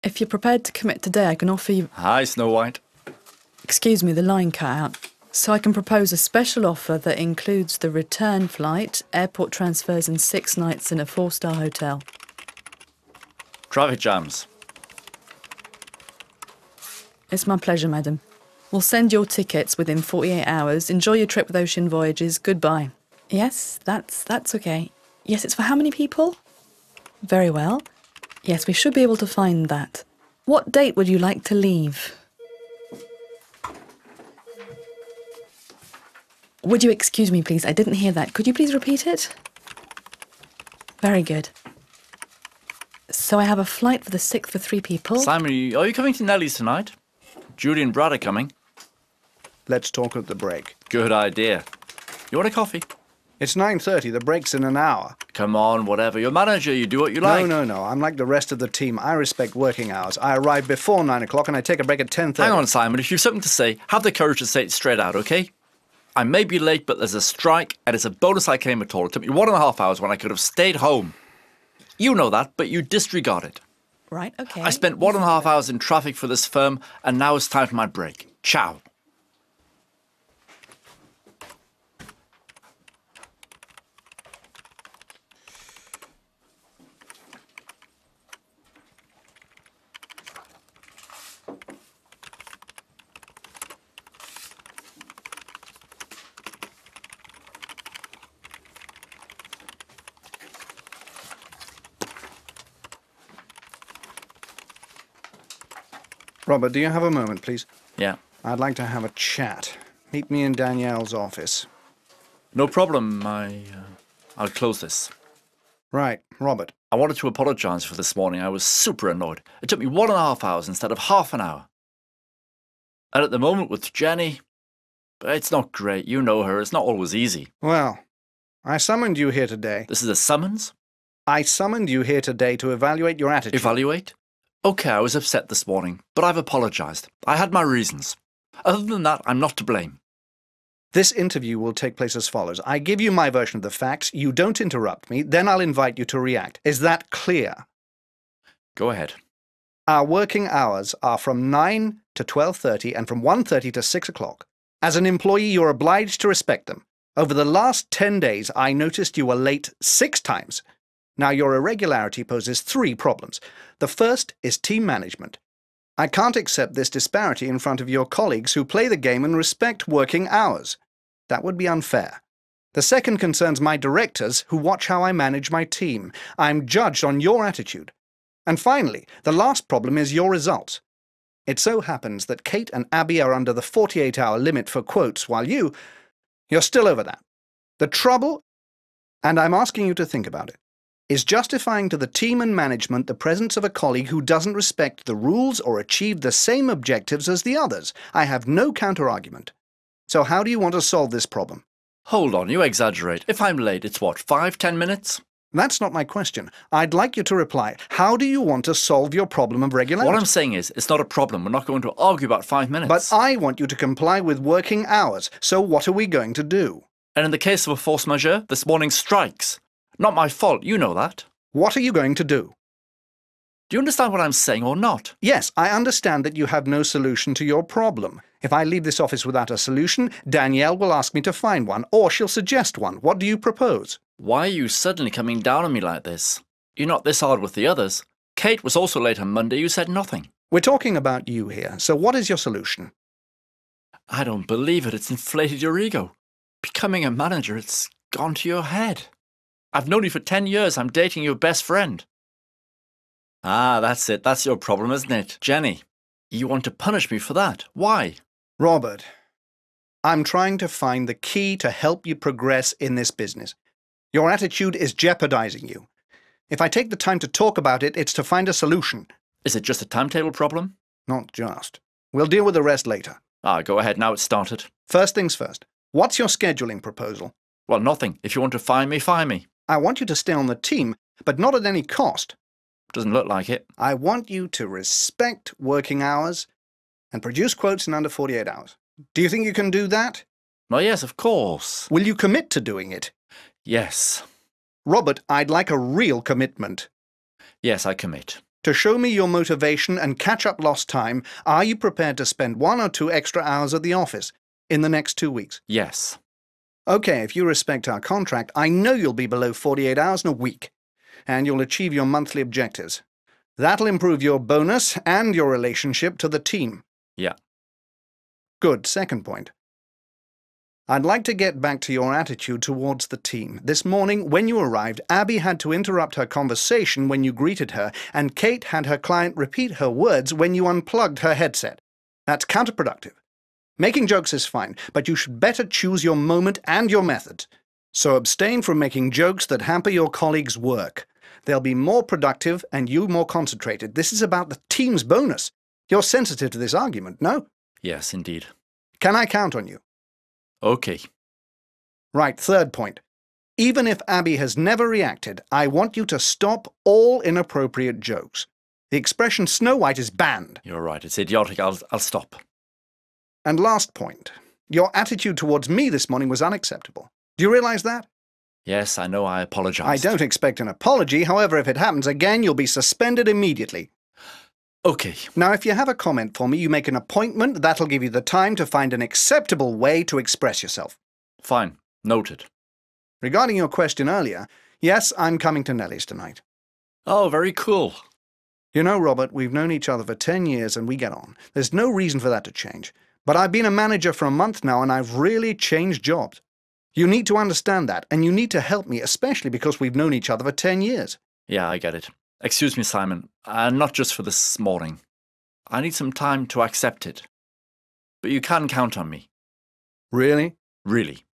If you're prepared to commit today, I can offer you... Hi, Snow White. Excuse me, the line cut out. So I can propose a special offer that includes the return flight, airport transfers and 6 nights in a 4-star hotel. Traffic jams. It's my pleasure, madam. We'll send your tickets within 48 hours. Enjoy your trip with Ocean Voyages. Goodbye. Yes, that's okay. Yes, it's for how many people? Very well. Yes, we should be able to find that. What date would you like to leave? Would you excuse me, please? I didn't hear that. Could you please repeat it? Very good. So I have a flight for the 6th for 3 people. Simon, are you coming to Nellie's tonight? Judy and Brad are coming. Let's talk at the break. Good idea. You want a coffee? It's 9:30. The break's in an hour. Come on, whatever. You're manager. You do what you like. No. I'm like the rest of the team. I respect working hours. I arrive before 9 o'clock and I take a break at 10:30. Hang on, Simon. If you've something to say, have the courage to say it straight out, OK? I may be late, but there's a strike, and it's a bonus I came at all. It took me 1.5 hours when I could have stayed home. You know that, but you disregard it. Right, OK. I spent 1.5 hours in traffic for this firm, and now it's time for my break. Ciao. Robert, do you have a moment, please? Yeah. I'd like to have a chat. Meet me in Danielle's office. No problem. I'll close this. Right, Robert. I wanted to apologise for this morning. I was super annoyed. It took me 1.5 hours instead of half an hour. And at the moment with Jenny, it's not great. You know her. It's not always easy. Well, I summoned you here today. This is a summons? I summoned you here today to evaluate your attitude. Evaluate? OK, I was upset this morning, but I've apologised. I had my reasons. Other than that, I'm not to blame. This interview will take place as follows. I give you my version of the facts, you don't interrupt me, then I'll invite you to react. Is that clear? Go ahead. Our working hours are from 9 to 12:30 and from 1:30 to 6 o'clock. As an employee, you're obliged to respect them. Over the last 10 days, I noticed you were late 6 times. Now, your irregularity poses 3 problems. The first is team management. I can't accept this disparity in front of your colleagues who play the game and respect working hours. That would be unfair. The second concerns my directors who watch how I manage my team. I'm judged on your attitude. And finally, the last problem is your results. It so happens that Kate and Abby are under the 48-hour limit for quotes, while you're still over that. The trouble, and I'm asking you to think about it, is justifying to the team and management the presence of a colleague who doesn't respect the rules or achieve the same objectives as the others. I have no counter-argument. So how do you want to solve this problem? Hold on, you exaggerate. If I'm late, it's what, 5-10 minutes? That's not my question. I'd like you to reply. How do you want to solve your problem of regularity? What I'm saying is, it's not a problem. We're not going to argue about 5 minutes. But I want you to comply with working hours. So what are we going to do? And in the case of a force majeure, this morning's strikes. Not my fault, you know that. What are you going to do? Do you understand what I'm saying or not? Yes, I understand that you have no solution to your problem. If I leave this office without a solution, Danielle will ask me to find one, or she'll suggest one. What do you propose? Why are you suddenly coming down on me like this? You're not this hard with the others. Kate was also late on Monday. You said nothing. We're talking about you here, so what is your solution? I don't believe it. It's inflated your ego. Becoming a manager, it's gone to your head. I've known you for 10 years. I'm dating your best friend. Ah, that's it. That's your problem, isn't it? Jenny, you want to punish me for that. Why? Robert, I'm trying to find the key to help you progress in this business. Your attitude is jeopardizing you. If I take the time to talk about it, it's to find a solution. Is it just a timetable problem? Not just. We'll deal with the rest later. Ah, go ahead. Now it's started. First things first. What's your scheduling proposal? Well, nothing. If you want to fire me, fire me. I want you to stay on the team, but not at any cost. Doesn't look like it. I want you to respect working hours and produce quotes in under 48 hours. Do you think you can do that? Well, yes, of course. Will you commit to doing it? Yes. Robert, I'd like a real commitment. Yes, I commit. To show me your motivation and catch up lost time, are you prepared to spend 1 or 2 extra hours at the office in the next 2 weeks? Yes. Okay, if you respect our contract, I know you'll be below 48 hours in a week, and you'll achieve your monthly objectives. That'll improve your bonus and your relationship to the team. Yeah. Good. Second point. I'd like to get back to your attitude towards the team. This morning, when you arrived, Abby had to interrupt her conversation when you greeted her, and Kate had her client repeat her words when you unplugged her headset. That's counterproductive. Making jokes is fine, but you should better choose your moment and your methods. So abstain from making jokes that hamper your colleagues' work. They'll be more productive and you more concentrated. This is about the team's bonus. You're sensitive to this argument, no? Yes, indeed. Can I count on you? Okay. Right, third point. Even if Abby has never reacted, I want you to stop all inappropriate jokes. The expression Snow White is banned. You're right. It's idiotic. I'll stop. And last point. Your attitude towards me this morning was unacceptable. Do you realize that? Yes, I know. I apologize. I don't expect an apology. However, if it happens again, you'll be suspended immediately. Okay. Now, if you have a comment for me, you make an appointment. That'll give you the time to find an acceptable way to express yourself. Fine. Noted. Regarding your question earlier, yes, I'm coming to Nellie's tonight. Oh, very cool. You know, Robert, we've known each other for 10 years and we get on. There's no reason for that to change. But I've been a manager for a month now and I've really changed jobs. You need to understand that, and you need to help me, especially because we've known each other for 10 years. Yeah, I get it. Excuse me, Simon. Not just for this morning. I need some time to accept it. But you can count on me. Really? Really.